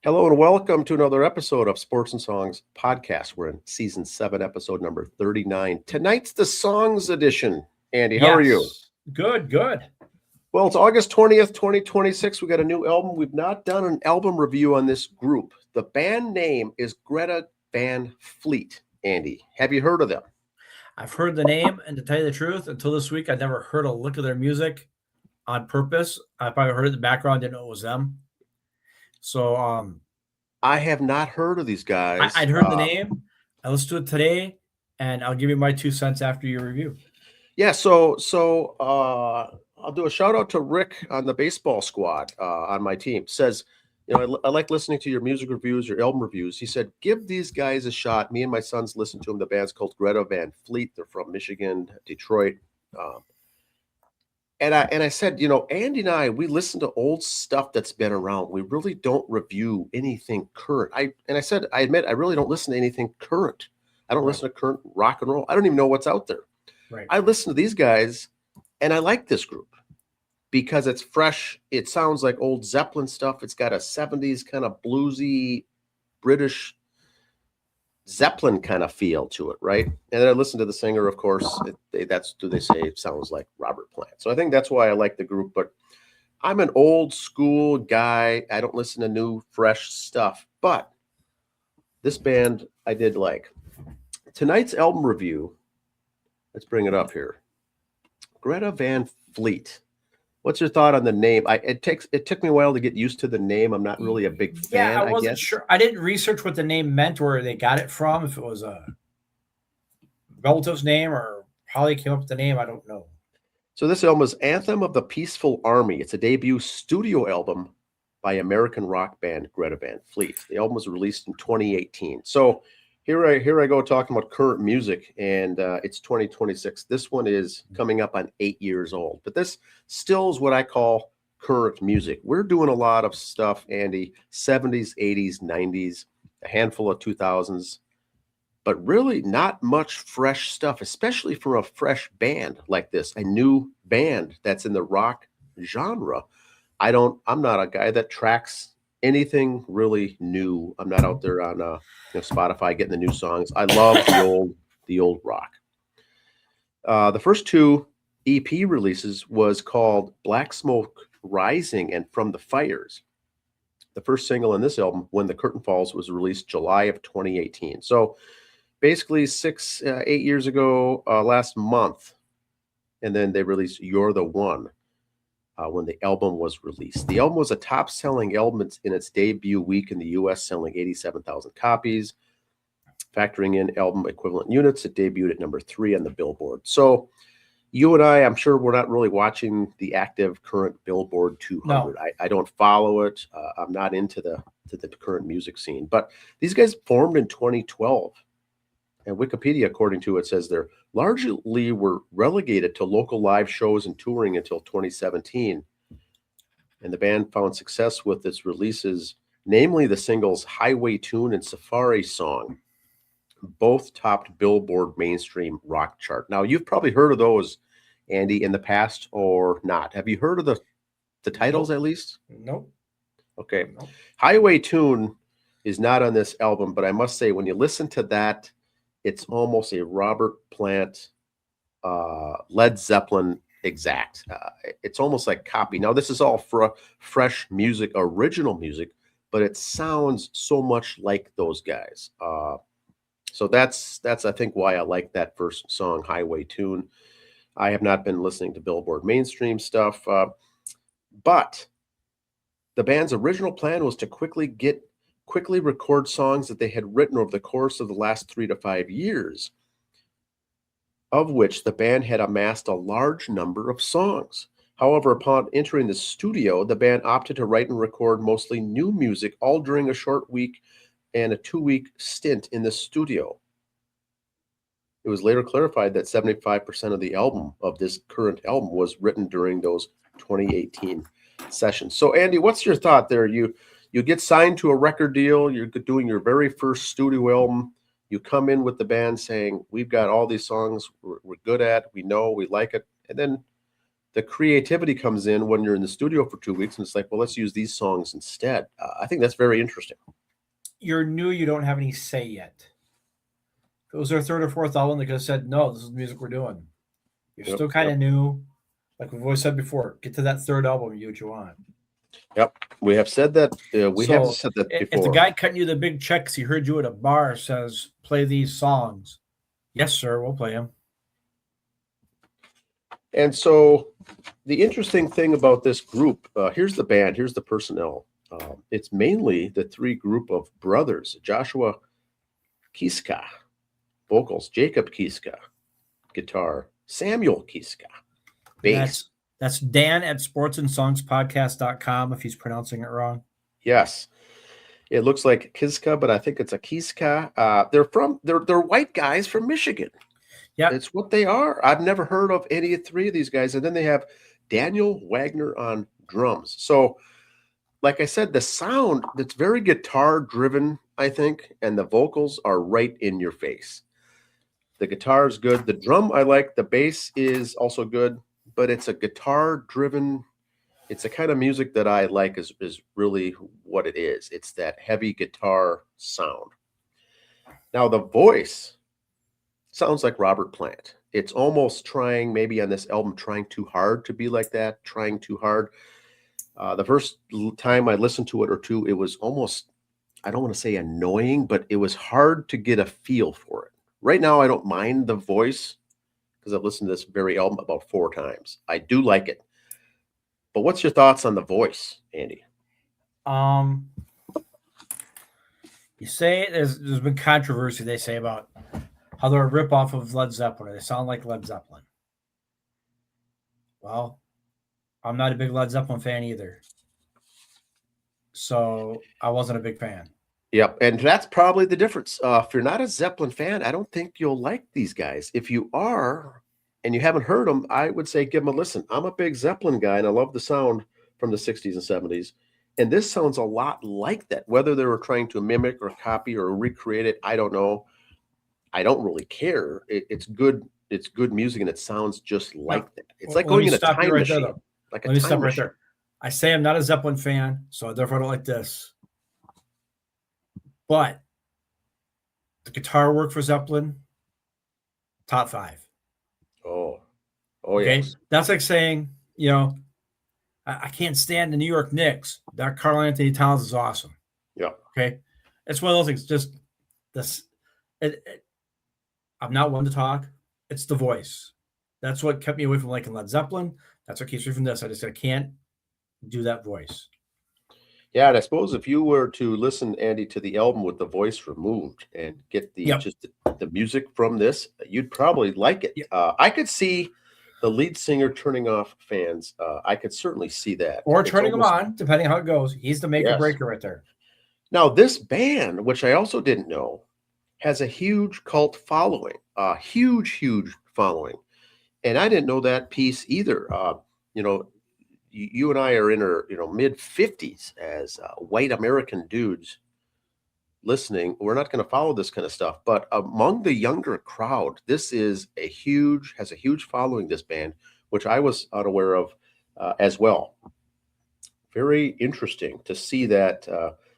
Hello and welcome to another episode of Sports and Songs podcast. We're in season 7, episode number 39. Tonight's the songs edition. Andy, how are you? Good. Well, it's August 20th, 2026. We got a new album. We've not done an album review on this group. The band name is Greta Van Fleet. Andy, have you heard of them? I've heard the name, and to tell you the truth, until this week, I'd never heard a lick of their music on purpose. I probably heard it in the background, didn't know it was them. So I have not heard of these guys. I'd heard the name. I listened to it today, and I'll give you my 2 cents after your review. Yeah, so I'll do a shout out to Rick on the baseball squad on my team. Says, I like listening to your music reviews, your album reviews. He said, give these guys a shot. Me and my sons listen to them. The band's called Greta Van Fleet. They're from Michigan, Detroit. And I said, Andy and I, we listen to old stuff that's been around. We really don't review anything current. I admit, I really don't listen to anything current. I don't listen to current rock and roll. I don't even know what's out there. Right. I listen to these guys, and I like this group because it's fresh. It sounds like old Zeppelin stuff. It's got a 70s kind of bluesy British Zeppelin kind of feel to it, right? And then I listen to the singer, of course. That's who they say it sounds like Robert Plant. So I think that's why I like the group. But I'm an old school guy. I don't listen to new, fresh stuff. But this band I did like. Tonight's album review, let's bring it up here. Greta Van Fleet. What's your thought on the name? It took me a while to get used to the name. I'm not really a big fan. Yeah, I wasn't sure. I didn't research what the name meant, where they got it from, if it was a relative's name or how they came up with the name. I don't know. So this album is Anthem of the Peaceful Army. It's a debut studio album by American rock band Greta Van Fleet. The album was released in 2018. So here I go talking about current music, and it's 2026. This one is coming up on 8 years old, but this still is what I call current music. We're doing a lot of stuff, Andy, 70s, 80s, 90s, a handful of 2000s, but really not much fresh stuff, especially from a fresh band like this, a new band that's in the rock genre. I'm not a guy that tracks anything really new. I'm not out there on Spotify getting the new songs. I love the old rock. The first 2 EP releases was called Black Smoke Rising and From the Fires. The first single in this album, When the Curtain Falls, was released July of 2018. So basically 8 years ago, last month, and then they released You're the One. When the album was released. The album was a top-selling album in its debut week in the U.S., selling 87,000 copies. Factoring in album equivalent units, it debuted at number 3 on the Billboard. So you and I'm sure we're not really watching the active current Billboard 200. No. I don't follow it. I'm not into the current music scene. But these guys formed in 2012. And Wikipedia, according to it, says they're largely were relegated to local live shows and touring until 2017. And the band found success with its releases, namely the singles Highway Tune and Safari Song. Both topped Billboard mainstream rock chart. Now, you've probably heard of those, Andy, in the past or not. Have you heard of the titles at least? Nope. Okay. Nope. Highway Tune is not on this album, but I must say, when you listen to that, it's almost a Robert Plant, Led Zeppelin exact. It's almost like copy. Now, this is all fresh music, original music, but it sounds so much like those guys. So that's I think why I like that first song, Highway Tune. I have not been listening to Billboard mainstream stuff, but the band's original plan was to quickly record songs that they had written over the course of the last 3 to 5 years, of which the band had amassed a large number of songs. However, upon entering the studio, the band opted to write and record mostly new music, all during a short week and a 2-week stint in the studio. It was later clarified that 75% of the album, of this current album, was written during those 2018 sessions. So, Andy, what's your thought there? You get signed to a record deal. You're doing your very first studio album. You come in with the band saying, we've got all these songs we're good at. We know, we like it. And then the creativity comes in when you're in the studio for 2 weeks, and it's like, well, let's use these songs instead. I think that's very interesting. You're new. You don't have any say yet. If it was their third or fourth album, they could have said, "No, this is the music we're doing." You're still kind of new. Like we've always said before, get to that third album, you do what you want. Yep, we have said that. We have said that before. If the guy cutting you the big checks he heard you at a bar says, "Play these songs," yes, sir, we'll play them. And so, the interesting thing about this group, here's the band, here's the personnel. It's mainly the three group of brothers: Joshua Kiska, vocals; Jacob Kiska, guitar; Samuel Kiska, bass. That's Dan at sportsandsongspodcast.com if he's pronouncing it wrong. Yes. It looks like Kiska, but I think it's a Kiska. They're white guys from Michigan. Yeah. It's what they are. I've never heard of any of three of these guys. And then they have Daniel Wagner on drums. So, like I said, the sound, that's very guitar driven, I think, and the vocals are right in your face. The guitar is good. The drum I like. The bass is also good, but it's a guitar driven. It's the kind of music that I like is really what it is. It's that heavy guitar sound. Now, the voice sounds like Robert Plant. It's almost trying, maybe on this album, trying too hard to be like that, trying too hard. The first time I listened to it or two, it was almost, I don't want to say annoying, but it was hard to get a feel for it. Right now, I don't mind the voice because I've listened to this very album about 4 times. I do like it. But what's your thoughts on the voice, Andy? You say there's been controversy, they say, about how they're a ripoff of Led Zeppelin. They sound like Led Zeppelin. Well, I'm not a big Led Zeppelin fan either. So I wasn't a big fan. Yep, and that's probably the difference. If you're not a Zeppelin fan, I don't think you'll like these guys. If you are, and you haven't heard them, I would say give them a listen. I'm a big Zeppelin guy, and I love the sound from the 60s and 70s. And this sounds a lot like that. Whether they were trying to mimic or copy or recreate it, I don't know. I don't really care. It's good. It's good music, and it sounds just like that. It's like going in a time machine. Let me stop right there. I say I'm not a Zeppelin fan, so therefore I don't like this. But the guitar work for Zeppelin, top 5. Oh, okay? Yes. That's like saying, I can't stand the New York Knicks. That Karl Anthony Towns is awesome. Yeah. Okay. It's one of those things. Just this. I'm not one to talk. It's the voice. That's what kept me away from liking Led Zeppelin. That's what keeps me from this. I can't do that voice. Yeah, and I suppose if you were to listen, Andy, to the album with the voice removed and get just the music from this, you'd probably like it. Yep. I could see the lead singer turning off fans. I could certainly see that. Or turning them on, depending how it goes. He's the make or breaker right there. Now, this band, which I also didn't know, has a huge cult following, a huge, huge following. And I didn't know that piece either. You and I are in our mid 50s as white American dudes listening. We're not going to follow this kind of stuff, but among the younger crowd, this is has a huge following, this band, which I was unaware of as well. Very interesting to see that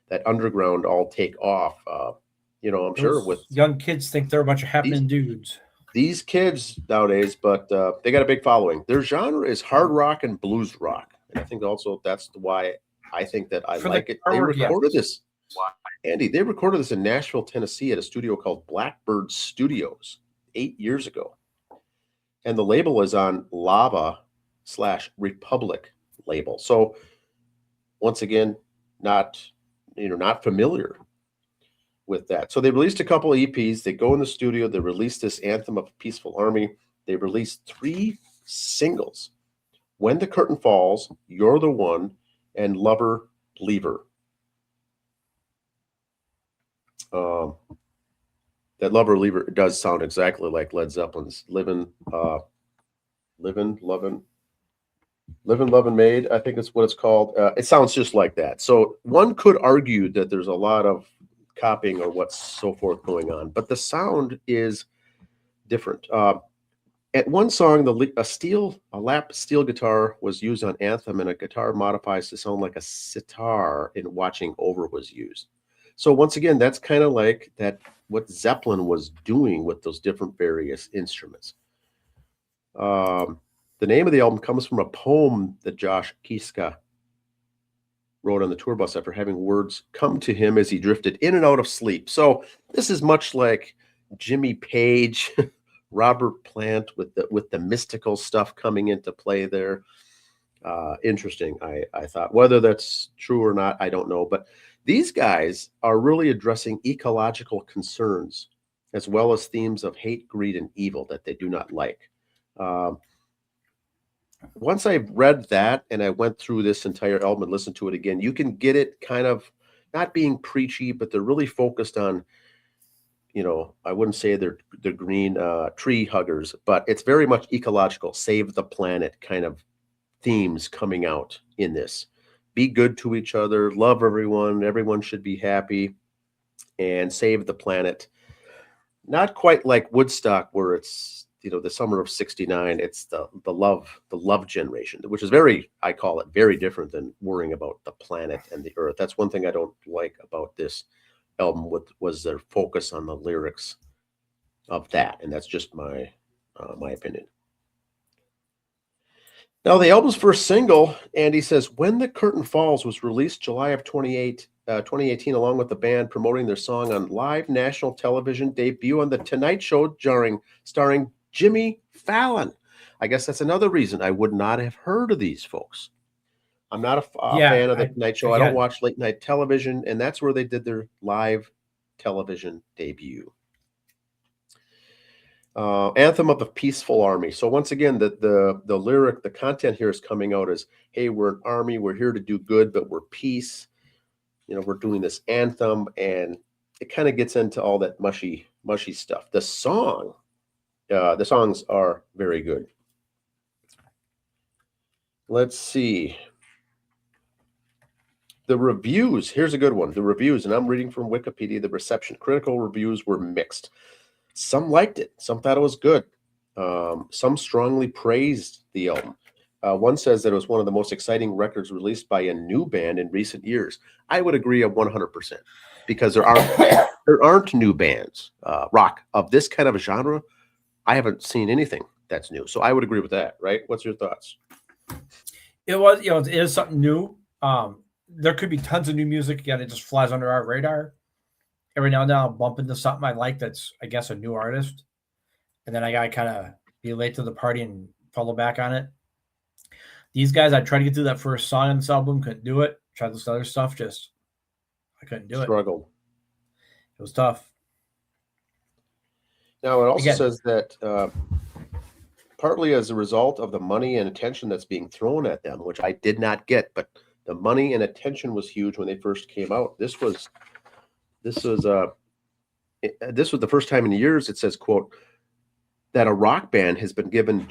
that underground all take off. I'm sure with young kids think they're a bunch of happening dudes. These kids nowadays, but they got a big following. Their genre is hard rock and blues rock. And I think also that's why I think that I like it. They recorded this, Andy, they recorded this in Nashville, Tennessee at a studio called Blackbird Studios 8 years ago. And the label is on Lava/Republic label. So once again, not familiar with that. So they released a couple of EPs. They go in the studio. They released this Anthem of a Peaceful Army. They released 3 singles: When the Curtain Falls, You're the One, and Lover Leaver. That Lover Leaver does sound exactly like Led Zeppelin's Livin', Lovin', Made, I think is what it's called. It sounds just like that. So one could argue that there's a lot of copying or what's so forth going on, but the sound is different. At one song, a lap steel guitar was used on Anthem, and a guitar modifies to sound like a sitar in Watching Over was used. So once again, that's kind of like that what Zeppelin was doing with those different various instruments. The name of the album comes from a poem that Josh Kiska wrote on the tour bus after having words come to him as he drifted in and out of sleep. So this is much like Jimmy Page, Robert Plant with the mystical stuff coming into play there. Interesting. I thought whether that's true or not, I don't know. But these guys are really addressing ecological concerns as well as themes of hate, greed, and evil that they do not like. Once I read that and I went through this entire album and listened to it again, you can get it kind of not being preachy, but they're really focused on, I wouldn't say they're green tree huggers, but it's very much ecological, save the planet kind of themes coming out in this. Be good to each other, love everyone should be happy, and save the planet. Not quite like Woodstock, where it's the summer of '69. It's the love generation, which is I call it very different than worrying about the planet and the earth. That's one thing I don't like about this album was their focus on the lyrics of that, and that's just my opinion. Now, the album's first single, Andy says, When the Curtain Falls was released July of 2018, along with the band promoting their song on live national television debut on The Tonight Show, starring Jimmy Fallon. I guess that's another reason I would not have heard of these folks. I'm not a fan of The Tonight Show. I don't watch late night television, and that's where they did their live television debut. Anthem of the Peaceful Army. So once again, the lyric, the content here is coming out as, hey, we're an army, we're here to do good, but we're peace. We're doing this anthem, and it kind of gets into all that mushy stuff. The songs are very good. Let's see. The reviews, here's a good one. The reviews, and I'm reading from Wikipedia, the reception. Critical reviews were mixed. Some liked it. Some thought it was good. Some strongly praised the album. One says that it was one of the most exciting records released by a new band in recent years. I would agree 100% because there aren't new bands, rock of this kind of a genre. I haven't seen anything that's new. So I would agree with that, right? What's your thoughts? It is something new. There could be tons of new music. Again, it just flies under our radar. Every now and then I'll bump into something I like that's, I guess, a new artist. And then I got to kind of be late to the party and follow back on it. These guys, I tried to get through that first song on this album, couldn't do it. Tried this other stuff, I couldn't do it. Struggled. It was tough. Now, it also says that partly as a result of the money and attention that's being thrown at them, which I did not get, but the money and attention was huge when they first came out. This was the first time in years, it says, quote, that a rock band has been given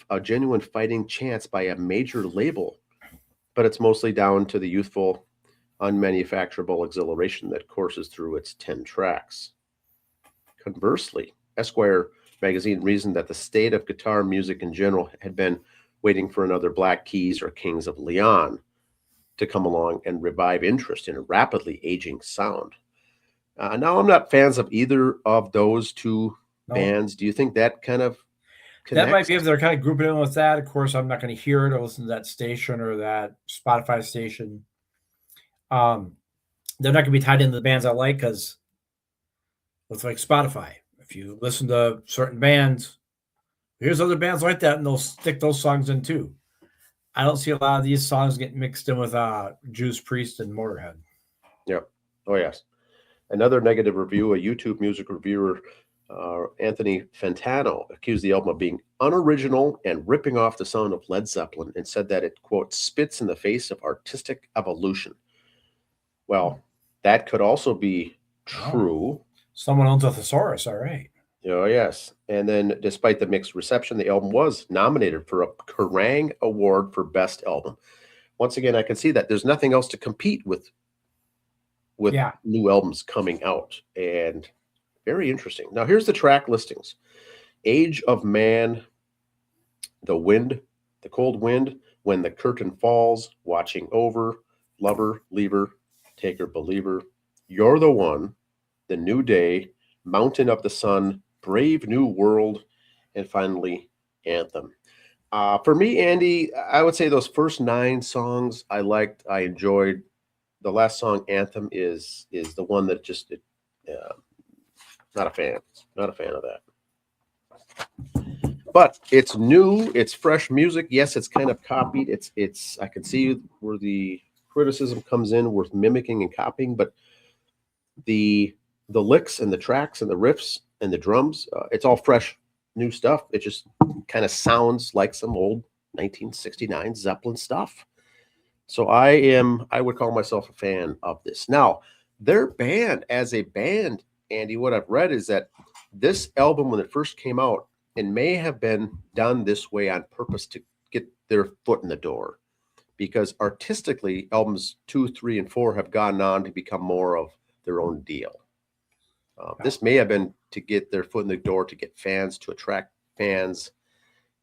a genuine fighting chance by a major label, but it's mostly down to the youthful, unmanufacturable exhilaration that courses through its 10 tracks. Conversely, Esquire magazine reasoned that the state of guitar music in general had been waiting for another Black Keys or Kings of Leon to come along and revive interest in a rapidly aging sound. Now, I'm not fans of either of those two bands. Do you think that kind of connects? That might be if they're kind of grouping in with that. Of course, I'm not going to hear it or listen to that station or that Spotify station. They're not going to be tied into the bands I like because it's like Spotify. If you listen to certain bands, here's other bands like that, and they'll stick those songs in too. I don't see a lot of these songs getting mixed in with Judas Priest and Motorhead. Yep. Oh, yes. Another negative review, a YouTube music reviewer, Anthony Fantano, accused the album of being unoriginal and ripping off the sound of Led Zeppelin and said that it, quote, spits in the face of artistic evolution. Well, that could also be true. Someone owns a thesaurus, all right. Oh, yes. And then despite the mixed reception, the album was nominated for a Kerrang Award for Best Album. Once again, I can see that there's nothing else to compete with new albums coming out, and very interesting. Now, here's the track listings. Age of Man, The wind, the cold wind, when the curtain falls, watching over, lover, leaver, taker, believer. You're the one, the new day, mountain of the sun, brave new world, and finally, Anthem. For me, Andy, I would say those first 9 songs I liked, I enjoyed. The last song, Anthem, is the one that just not a fan. Not a fan of that. But it's new, it's fresh music. Yes, it's kind of copied. It's I can see where the criticism comes in with mimicking and copying, but the licks and the tracks and the riffs and the drums, it's all fresh new stuff. It just kind of sounds like some old 1969 Zeppelin stuff. So I would call myself a fan of this. Now, their band as a band, Andy, what I've read is that this album, when it first came out, it may have been done this way on purpose to get their foot in the door, because artistically, albums 2, 3, and 4 have gone on to become more of their own deal. This may have been to get their foot in the door, to get fans, to attract fans,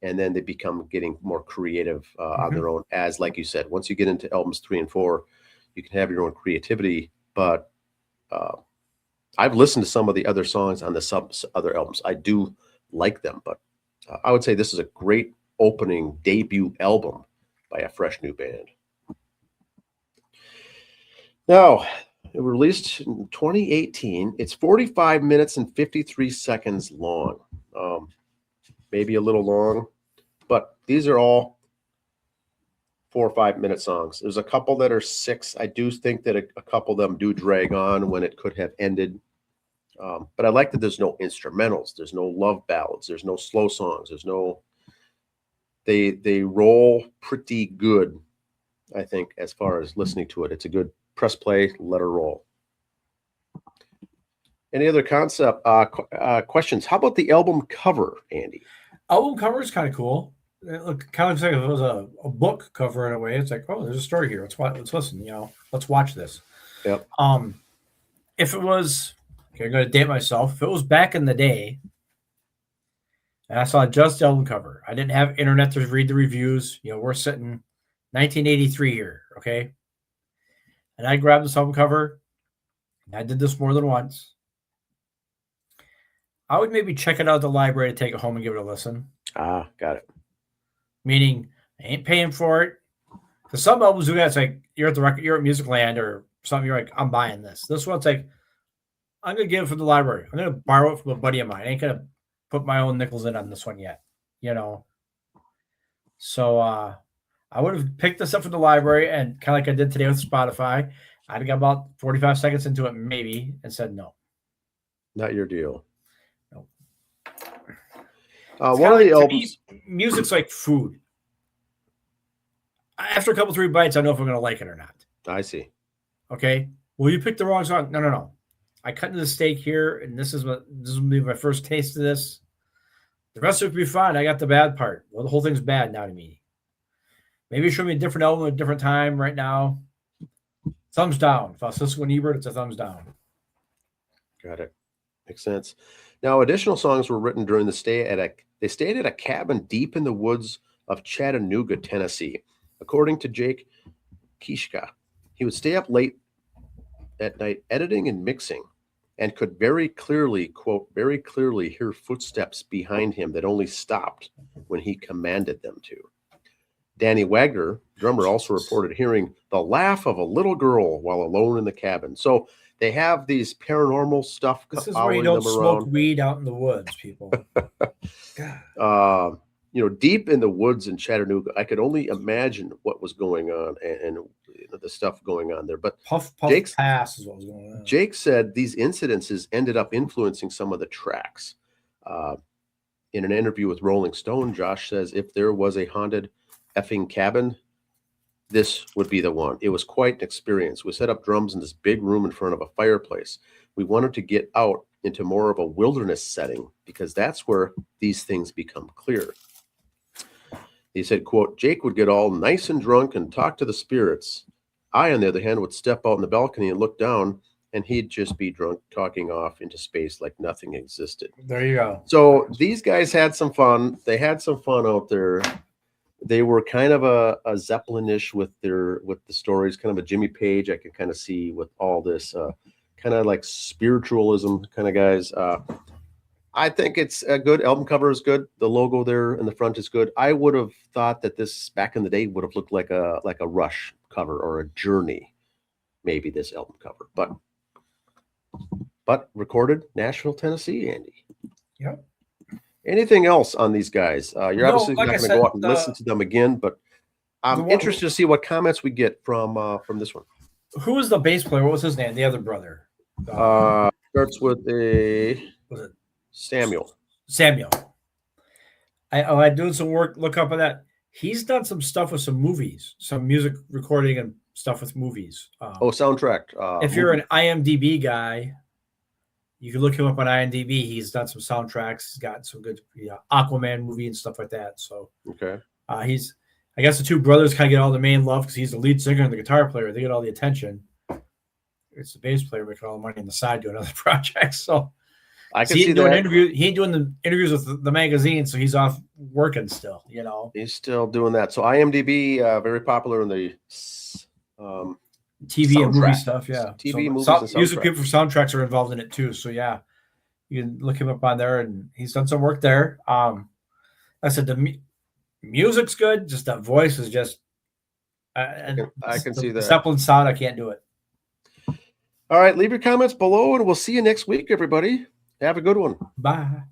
and then they become getting more creative on their own. As, like you said, once you get into albums 3 and 4, you can have your own creativity. But I've listened to some of the other songs on the other albums. I do like them, but I would say this is a great opening debut album by a fresh new band. Now, it was released in 2018. It's 45 minutes and 53 seconds long. Maybe a little long, but these are all 4 or 5 minute songs. There's a couple that are 6. I do think that a couple of them do drag on when it could have ended. But I like that there's no instrumentals, there's no love ballads, there's no slow songs, there's no. They roll pretty good, I think, as far as listening to it. It's a good press play, let her roll. Any other concept questions? How about the album cover, Andy? Album cover is kind of cool. It looked kind of like if it was a book cover in a way. It's like, oh, there's a story here. Let's listen. Let's watch this. Yep. If it was, okay, I'm going to date myself. If it was back in the day, and I saw just the album cover, I didn't have internet to read the reviews. We're sitting 1983 here, okay? And I grabbed this album cover, and I did this more than once. I would maybe check it out at the library to take it home and give it a listen. Got it. Meaning, I ain't paying for it. Because some albums do that, it's like you're at the record, you're at Musicland or something. You're like, I'm buying this. This one's like, I'm gonna get it from the library. I'm gonna borrow it from a buddy of mine. I ain't gonna put my own nickels in on this one yet. So I would have picked this up from the library and kind of like I did today with Spotify. I'd got about 45 seconds into it, maybe, and said no. Not your deal. No. One of the albums. Music's like food. After a couple 3 bites, I know if I'm going to like it or not. I see. Okay. Well, you picked the wrong song. No. I cut into the steak here, and this will be my first taste of this. The rest of it will be fine. I got the bad part. Well, the whole thing's bad now to me. Maybe show me a different album at a different time right now. Thumbs down. If I was Siskel and Ebert, it's a thumbs down. Got it. Makes sense. Now, additional songs were written during the stay. They stayed at a cabin deep in the woods of Chattanooga, Tennessee. According to Jake Kishka, he would stay up late at night editing and mixing, and could very clearly, quote, very clearly hear footsteps behind him that only stopped when he commanded them to. Danny Wagner, drummer, also reported hearing the laugh of a little girl while alone in the cabin. So they have these paranormal stuff. This is where you don't smoke weed out in the woods, people. Deep in the woods in Chattanooga, I could only imagine what was going on and the stuff going on there. But Puff Pass is what was going on. Jake said these incidences ended up influencing some of the tracks. In an interview with Rolling Stone, Josh says if there was a haunted effing cabin, this would be the one. It was quite an experience. We set up drums in this big room in front of a fireplace. We wanted to get out into more of a wilderness setting because that's where these things become clear. He said, quote, Jake would get all nice and drunk and talk to the spirits. I, on the other hand, would step out on the balcony and look down and he'd just be drunk talking off into space like nothing existed. There you go. So these guys had some fun. They had some fun out there. They were kind of a Zeppelin-ish with the stories, kind of a Jimmy Page. I can kind of see with all this kind of like spiritualism kind of guys. I think it's a good album cover is good. The logo there in the front is good. I would have thought that this back in the day would have looked like a Rush cover or a Journey, maybe this album cover, but recorded Nashville, Tennessee, Andy. Yep. Anything else on these guys? You're obviously like not I going to said, go out and listen to them again, but I'm interested to see what comments we get from this one. Who was the bass player? What was his name? The other brother. Starts with Was it Samuel. I doing some work. Look up on that. He's done some stuff with some movies, some music recording and stuff with movies. Soundtrack. If you're an IMDb guy, you can look him up on IMDb. He's done some soundtracks. He's got some good Aquaman movie and stuff like that. So okay, I guess the two brothers kind of get all the main love because he's the lead singer and the guitar player. They get all the attention. It's the bass player making all the money on the side doing other projects. So I can see that. He ain't doing the interviews with the magazine, so he's off working still. He's still doing that. So IMDb, very popular in the TV and movie stuff. Yeah, TV, movies, and music people for soundtracks are involved in it too. So yeah, you can look him up on there, and he's done some work there. I said the music's good, just that voice is just. I can see that. Zeppelin sound, I can't do it. All right, leave your comments below, and we'll see you next week, everybody. Have a good one. Bye.